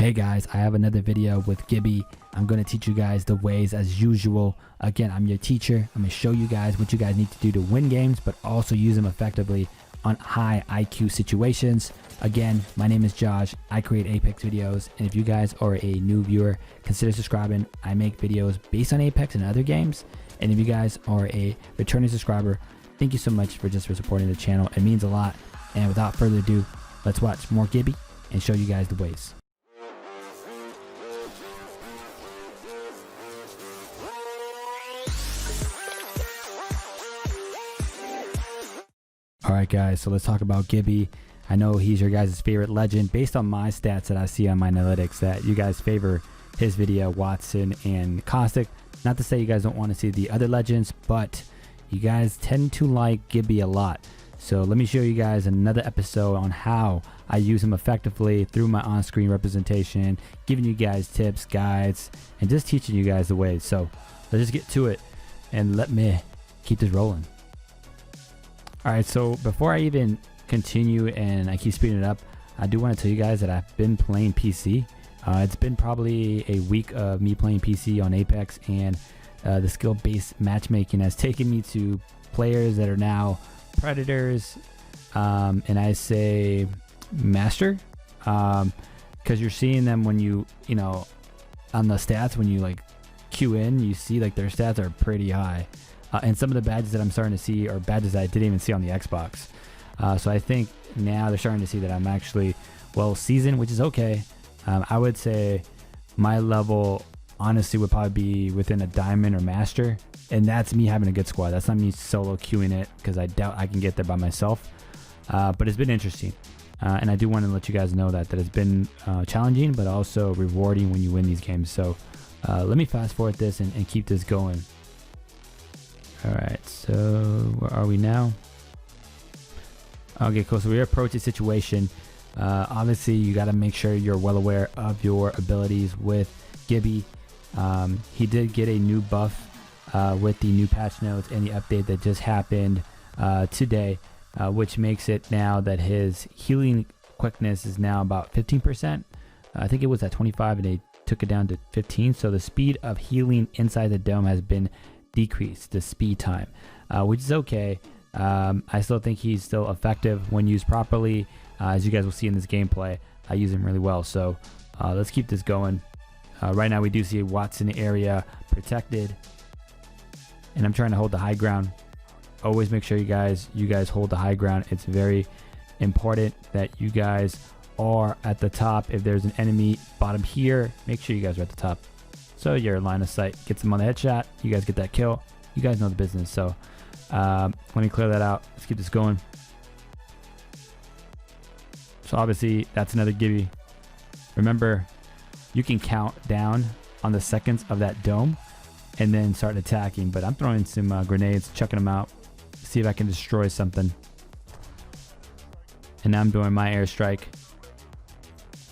Hey guys, I have another video with Gibby. I'm going to teach you guys the ways as usual. Again, I'm your teacher. I'm going to show you guys what you guys need to do to win games, but also use them effectively on high IQ situations. Again, my name is Josh. I create Apex videos, and if you guys are a new viewer, consider subscribing. I make videos based on Apex and other games, and if you guys are a returning subscriber, thank you so much for supporting the channel. It means a lot, and without further ado, let's watch more Gibby and show you guys the ways. Alright guys, so let's talk about Gibby. I know he's your guys' favorite legend based on my stats that I see on my analytics, that you guys favor his video, Watson and Caustic. Not to say you guys don't want to see the other legends, but you guys tend to like Gibby a lot. So let me show you guys another episode on how I use him effectively through my on-screen representation, giving you guys tips, guides, and just teaching you guys the ways. So let's just get to it and let me keep this rolling. Alright, so before I even continue and I keep speeding it up, I do want to tell you guys that I've been playing PC. It's been probably a week of me playing PC on Apex, and the skill-based matchmaking has taken me to players that are now Predators, and I say Master, because you're seeing them when you know, on the stats, when you like queue in, you see like their stats are pretty high. And some of the badges that I'm starting to see are badges that I didn't even see on the Xbox. So I think now they're starting to see that I'm actually well seasoned, which is okay. I would say my level honestly would probably be within a diamond or master, and that's me having a good squad. That's not me solo queuing it, because I doubt I can get there by myself. But it's been interesting, and I do want to let you guys know that it's been challenging, but also rewarding when you win these games. So let me fast forward this and keep this going. Alright, so where are we now? Okay, cool. So we approach the situation. Obviously, you got to make sure you're well aware of your abilities with Gibby. He did get a new buff with the new patch notes and the update that just happened today, which makes it now that his healing quickness is now about 15%. I think it was at 25 and they took it down to 15. So the speed of healing inside the dome has been decrease the speed time, which is okay. I still think he's still effective when used properly. As you guys will see in this gameplay, I use him really well. So let's keep this going. Right now we do see Watson area protected, and I'm trying to hold the high ground. Always make sure you guys hold the high ground. It's very important that you guys are at the top. If there's an enemy bottom here, make sure you guys are at the top. So your line of sight gets them on the headshot. You guys get that kill. You guys know the business. So let me clear that out. Let's keep this going. So obviously that's another Gibby. Remember, you can count down on the seconds of that dome and then start attacking. But I'm throwing some grenades, chucking them out, see if I can destroy something. And now I'm doing my airstrike.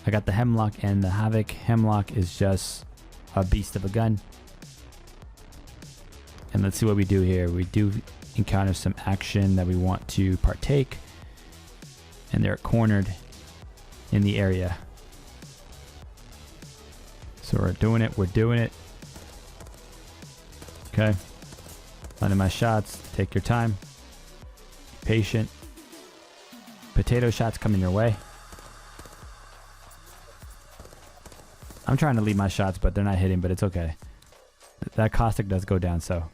I got the Hemlock, and the Havoc Hemlock is just a beast of a gun. And let's see what we do here. We do encounter some action that we want to partake, and they're cornered in the area. So we're doing it. Okay, landing my shots. Take your time, patient. Potato shots coming your way. I'm trying to lead my shots, but they're not hitting, but it's okay. That Caustic does go down, so.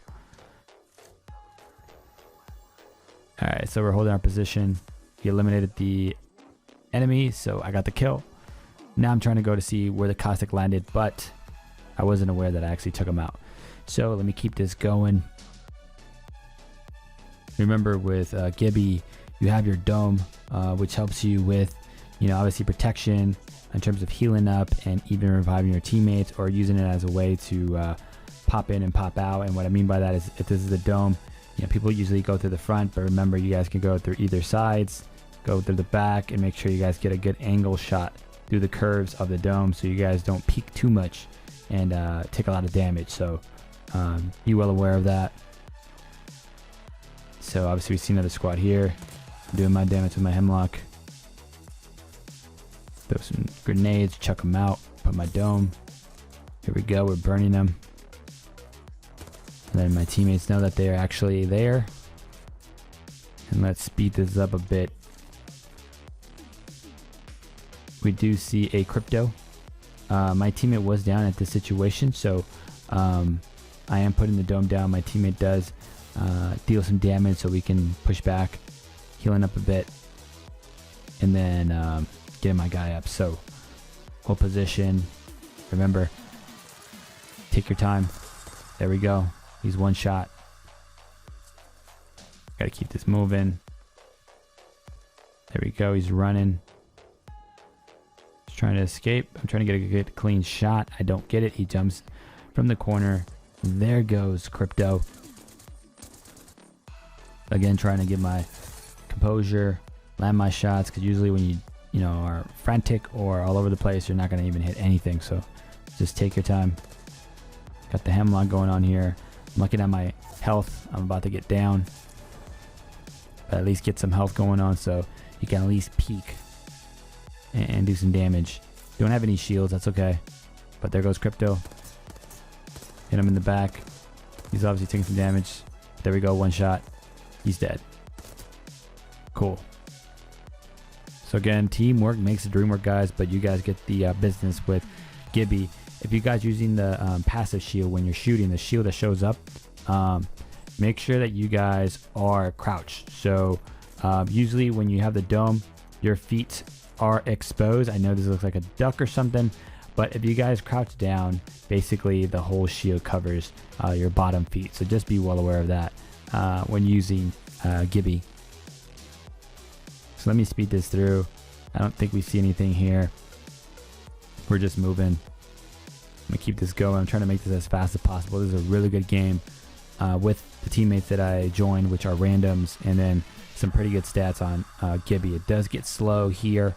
Alright, so we're holding our position. We eliminated the enemy, so I got the kill. Now I'm trying to go to see where the Caustic landed, but I wasn't aware that I actually took him out. So let me keep this going. Remember, with Gibby, you have your dome, which helps you with, obviously protection, in terms of healing up and even reviving your teammates, or using it as a way to pop in and pop out. And what I mean by that is, if this is the dome, people usually go through the front, but remember, you guys can go through either sides, go through the back, and make sure you guys get a good angle shot through the curves of the dome, so you guys don't peek too much and take a lot of damage. So be well aware of that. So obviously we see another squad here. I'm doing my damage with my Hemlock. Throw some grenades, chuck them out, put my dome. Here we go, we're burning them. And then my teammates know that they're actually there. And let's speed this up a bit. We do see a crypto. My teammate was down at this situation, so I am putting the dome down. My teammate does deal some damage so we can push back, healing up a bit, and then getting my guy up. So hold position. Remember, take your time. There we go. He's one shot. Gotta keep this moving. There we go. He's running. He's trying to escape. I'm trying to get a good clean shot. I don't get it. He jumps from the corner. There goes Crypto. Again, trying to get my composure, land my shots, because usually when you know, are frantic or all over the place, you're not going to even hit anything. So just take your time. Got the hemlock going on here. I'm looking at my health. I'm about to get down, but at least get some health going on so you can at least peek and do some damage. Don't have any shields, that's okay. But there goes Crypto. Hit him in the back. He's obviously taking some damage. There we go, one shot. He's dead. Cool. So again, teamwork makes the dream work, guys, but you guys get the business with Gibby. If you guys using the passive shield when you're shooting, the shield that shows up, make sure that you guys are crouched. So usually when you have the dome, your feet are exposed. I know this looks like a duck or something, but if you guys crouch down, basically the whole shield covers your bottom feet. So just be well aware of that when using Gibby. So let me speed this through. I don't think we see anything here. We're just moving. I'm gonna keep this going. I'm trying to make this as fast as possible. This is a really good game with the teammates that I joined, which are randoms, and then some pretty good stats on Gibby. It does get slow here,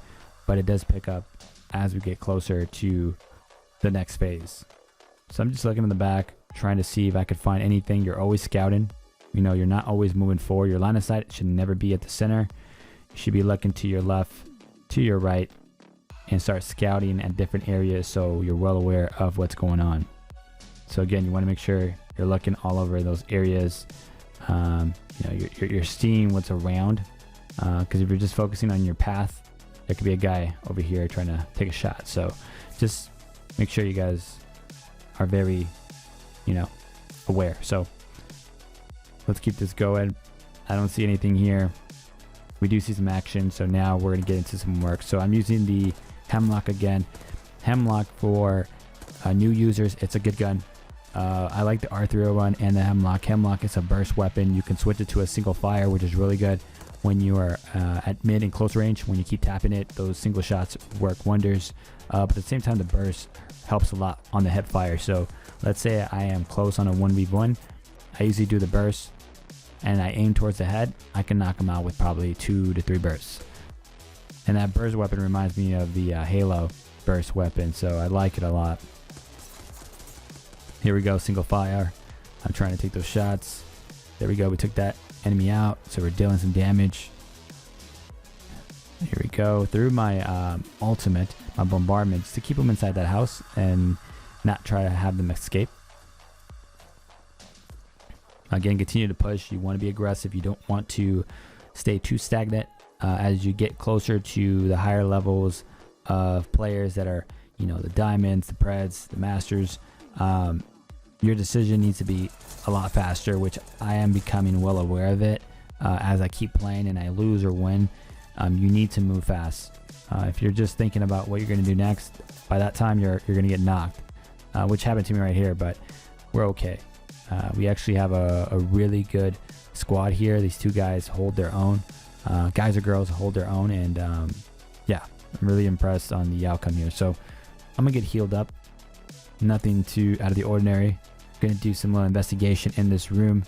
but it does pick up as we get closer to the next phase. So I'm just looking in the back, trying to see if I could find anything. You're always scouting. You know, you're not always moving forward. Your line of sight should never be at the center. You should be looking to your left, to your right, and start scouting at different areas so you're well aware of what's going on. So again, you want to make sure you're looking all over those areas. You know, you're seeing what's around, because if you're just focusing on your path, there could be a guy over here trying to take a shot. So just make sure you guys are very, you know, aware. So let's keep this going. I don't see anything here. We do see some action, so now we're gonna get into some work. So I'm using the Hemlock again. Hemlock for new users, it's a good gun. I like the R301 and the Hemlock. Hemlock is a burst weapon. You can switch it to a single fire, which is really good when you are at mid and close range. When you keep tapping it, those single shots work wonders. But at the same time, the burst helps a lot on the head fire. So let's say I am close on a 1v1. I usually do the burst and I aim towards the head. I can knock them out with probably 2 to 3 bursts. And that burst weapon reminds me of the Halo burst weapon, so I like it a lot. Here we go, single fire. I'm trying to take those shots. There we go, we took that enemy out, so we're dealing some damage. Here we go, through my ultimate, my bombardment, just to keep them inside that house and not try to have them escape. Again, continue to push. You want to be aggressive. You don't want to stay too stagnant. As you get closer to the higher levels of players that are, you know, the diamonds, the preds, the masters, your decision needs to be a lot faster, which I am becoming well aware of it. As I keep playing and I lose or win, you need to move fast. If you're just thinking about what you're going to do next, by that time you're going to get knocked, which happened to me right here, but we're okay. We actually have a really good squad here. These two guys hold their own. Guys or girls hold their own, and yeah, I'm really impressed on the outcome here. So I'm gonna get healed up. Nothing too out of the ordinary. Gonna do some little investigation in this room.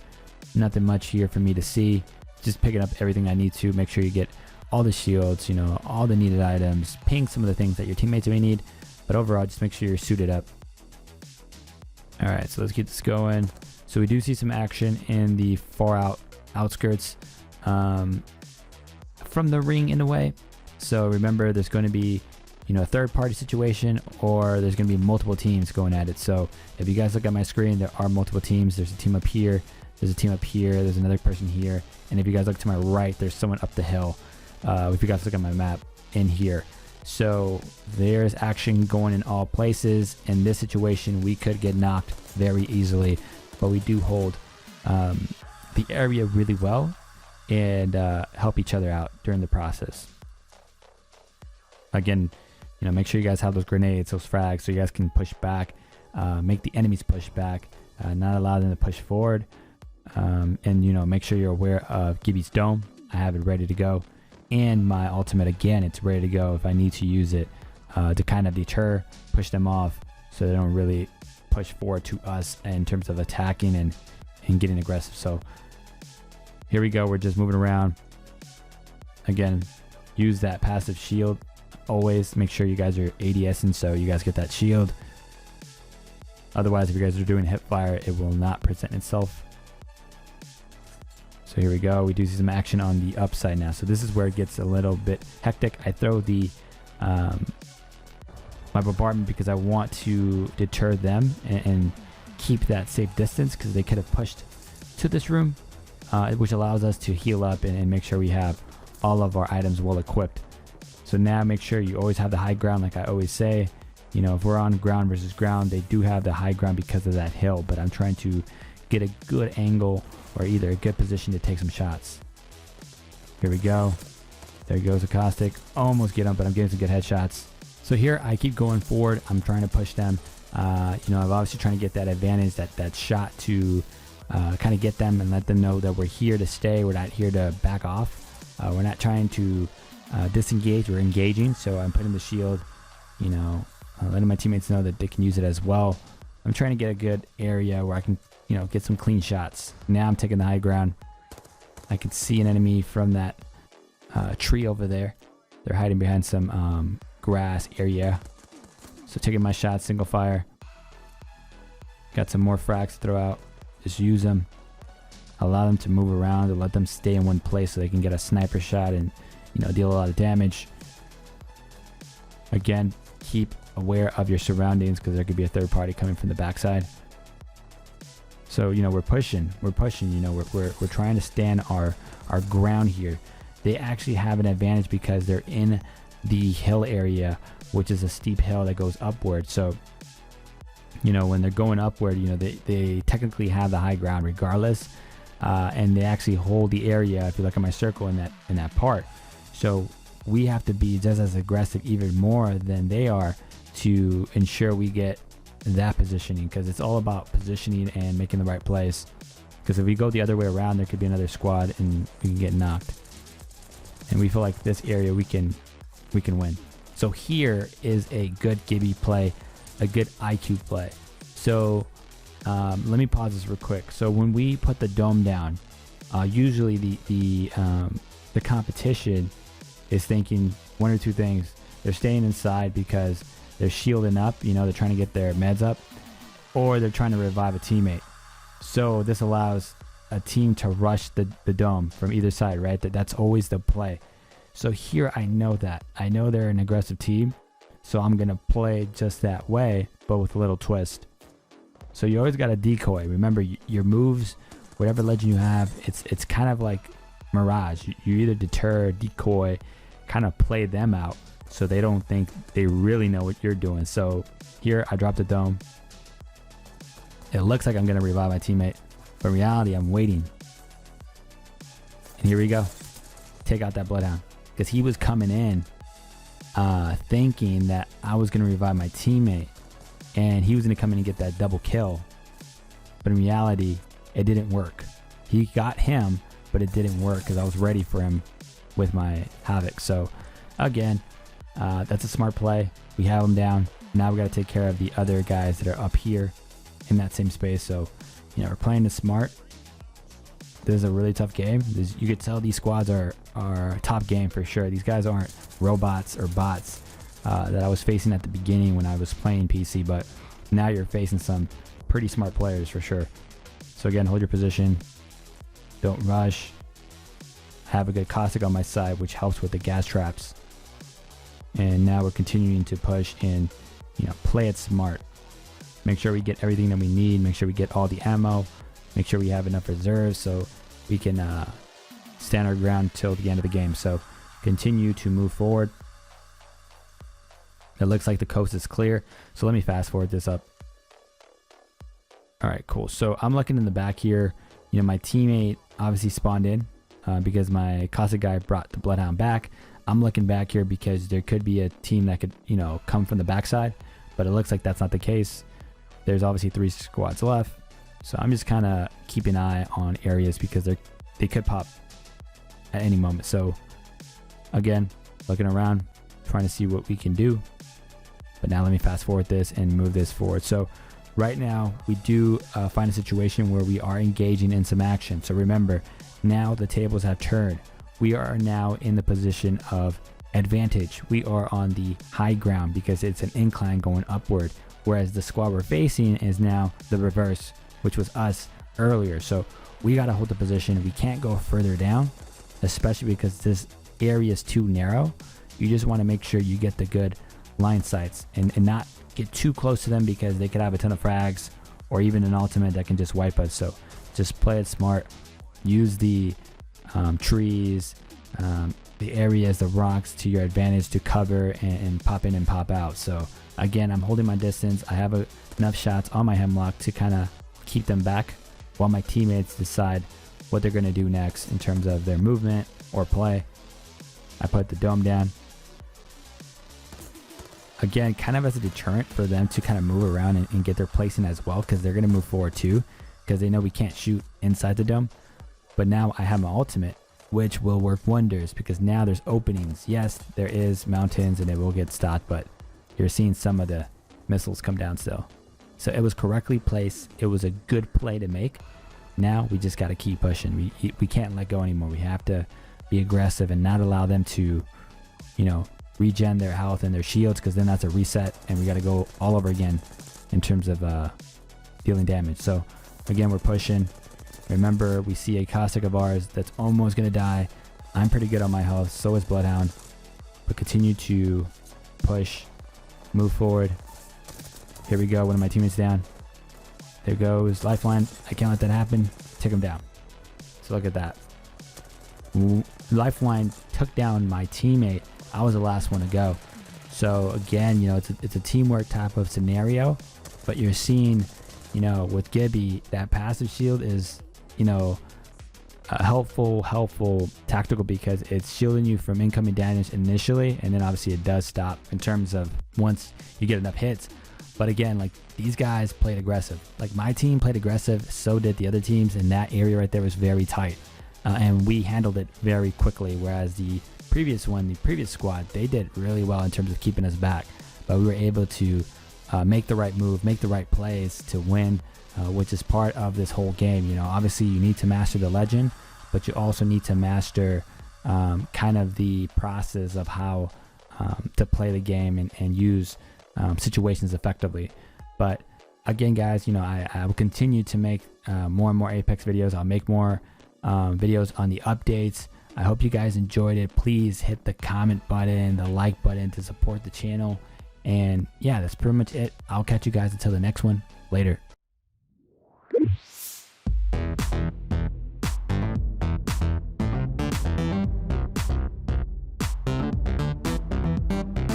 Nothing much here for me to see. Just picking up everything I need to. Make sure you get all the shields, you know, all the needed items. Ping some of the things that your teammates may need, but overall, just make sure you're suited up. All right, so let's get this going. So we do see some action in the far out outskirts. From the ring in a way. So remember, there's going to be a third party situation, or there's going to be multiple teams going at it. So if you guys look at my screen, there are multiple teams. There's a team up here, there's a team up here, there's another person here, and if you guys look to my right, there's someone up the hill. If you guys look at my map in here, so there's action going in all places. In this situation, we could get knocked very easily, but we do hold the area really well and help each other out during the process. Again, make sure you guys have those grenades, those frags, so you guys can push back, make the enemies push back, not allow them to push forward, and make sure you're aware of Gibby's dome. I have it ready to go, and my ultimate, again, it's ready to go if I need to use it to kind of deter, push them off, so they don't really push forward to us in terms of attacking and getting aggressive. So here we go, we're just moving around. Again, use that passive shield. Always make sure you guys are ADSing so you guys get that shield. Otherwise, if you guys are doing hip fire, it will not present itself. So here we go. We do see some action on the upside now. So this is where it gets a little bit hectic. I throw the my bombardment because I want to deter them and keep that safe distance, because they could have pushed to this room, which allows us to heal up and make sure we have all of our items well equipped. So now make sure you always have the high ground, like I always say. If we're on ground versus ground, they do have the high ground because of that hill, but I'm trying to get a good angle or either a good position to take some shots. Here we go. There goes a caustic. Almost get him, but I'm getting some good headshots. So here I keep going forward. I'm trying to push them. I'm obviously trying to get that advantage, that shot to kind of get them and let them know that we're here to stay. We're not here to back off. We're not trying to disengage, we're engaging. So I'm putting the shield, letting my teammates know that they can use it as well. I'm trying to get a good area where I can get some clean shots. Now I'm taking the high ground. I can see an enemy from that tree over there. They're hiding behind some grass area. So taking my shots, single fire. Got some more frags to throw out. Just use them. Allow them to move around and let them stay in one place so they can get a sniper shot and deal a lot of damage. Again, keep aware of your surroundings, because there could be a third party coming from the backside. So we're pushing. We're trying to stand our ground here. They actually have an advantage because they're in the hill area, which is a steep hill that goes upward. So when they're going upward, they technically have the high ground regardless, and they actually hold the area. If you look at my circle in that part. So we have to be just as aggressive, even more than they are, to ensure we get that positioning, because it's all about positioning and making the right plays. Because if we go the other way around, there could be another squad and we can get knocked. And we feel like this area we can win. So here is a good Gibby play, a good IQ play. So let me pause this real quick. So when we put the dome down, usually the competition is thinking one or two things. They're staying inside because they're shielding up, they're trying to get their meds up, or they're trying to revive a teammate. So this allows a team to rush the dome from either side, right? That's always the play. So here I know they're an aggressive team, so I'm gonna play just that way, but with a little twist. So you always got to decoy. Remember, your moves, whatever legend you have, it's kind of like Mirage. You either deter, decoy, kind of play them out so they don't think they really know what you're doing. So here I dropped the dome. It looks like I'm gonna revive my teammate, but in reality I'm waiting. And here we go. Take out that bloodhound, because he was coming in thinking that I was gonna revive my teammate and he was gonna come in and get that double kill. But in reality, it didn't work. He got him, but it didn't work because I was ready for him with my Havoc. So again, that's a smart play. We have him down. Now we got to take care of the other guys that are up here in that same space. So we're playing this smart. This is a really tough game. You could tell these squads are top game for sure. These guys aren't robots or bots that I was facing at the beginning when I was playing PC, but now you're facing some pretty smart players for sure. So again, hold your position. Don't rush. Have a good caustic on my side, which helps with the gas traps. and now we're continuing to push and, you know, play it smart. Make sure we get everything that we need, make sure we get all the ammo, make sure we have enough reserves so we can stand our ground till the end of the game. So continue to move forward. It looks like the coast is clear, so let me fast forward this up. All right, cool. So I'm looking in the back here. You know, my teammate obviously spawned in because my Cossack guy brought the Bloodhound back. I'm looking back here because there could be a team that could, you know, come from the backside, but it looks like that's not the case. There's obviously 3 squads left, so I'm just kind of keeping an eye on areas because they could pop at any moment. So again, looking around, trying to see what we can do. But now let me fast forward this and move this forward. So right now we do find a situation where we are engaging in some action. So remember, now the tables have turned. We are now in the position of advantage. We are on the high ground because it's an incline going upward, whereas the squad we're facing is now the reverse, which was us earlier. So we got to hold the position. We can't go further down, especially because this area is too narrow. You just want to make sure you get the good line sights and not get too close to them because they could have a ton of frags or even an ultimate that can just wipe us. So just play it smart. Use the trees, the areas, the rocks to your advantage to cover and pop in and pop out. So again, I'm holding my distance. I have enough shots on my hemlock to kind of keep them back while my teammates decide what they're going to do next in terms of their movement or play. I put the dome down. Again, kind of as a deterrent for them to kind of move around and get their placing as well, because they're going to move forward too, because they know we can't shoot inside the dome. But now I have my ultimate, which will work wonders because now there's openings. Yes, there is mountains and it will get stopped, but you're seeing some of the missiles come down still. So it was correctly placed. It was a good play to make. Now we just got to keep pushing. We can't let go anymore. We have to be aggressive and not allow them to, you know, regen their health and their shields, because then that's a reset and we got to go all over again in terms of dealing damage. So again, we're pushing. Remember, we see a Cossack of ours that's almost going to die. I'm pretty good on my health, so is Bloodhound, but continue to push, move forward. Here we go, one of my teammates down. There goes Lifeline. I can't let that happen. Take him down. So look at that. Lifeline took down my teammate. I was the last one to go. So again, you know, it's a teamwork type of scenario, but you're seeing, you know, with Gibby, that passive shield is, you know, helpful tactical because it's shielding you from incoming damage initially, and then obviously it does stop in terms of once you get enough hits. But again, like, these guys played aggressive. Like, my team played aggressive, so did the other teams, and that area right there was very tight. And we handled it very quickly, whereas the previous squad, they did really well in terms of keeping us back. But we were able to make the right move, make the right plays to win, which is part of this whole game. You know, obviously you need to master the legend, but you also need to master kind of the process of how to play the game and use situations effectively. But again, guys, you know, I will continue to make more and more Apex videos. I'll make more videos on the updates. I hope you guys enjoyed it. Please hit the comment button, the like button to support the channel. And yeah, that's pretty much it. I'll catch you guys until the next one. Later.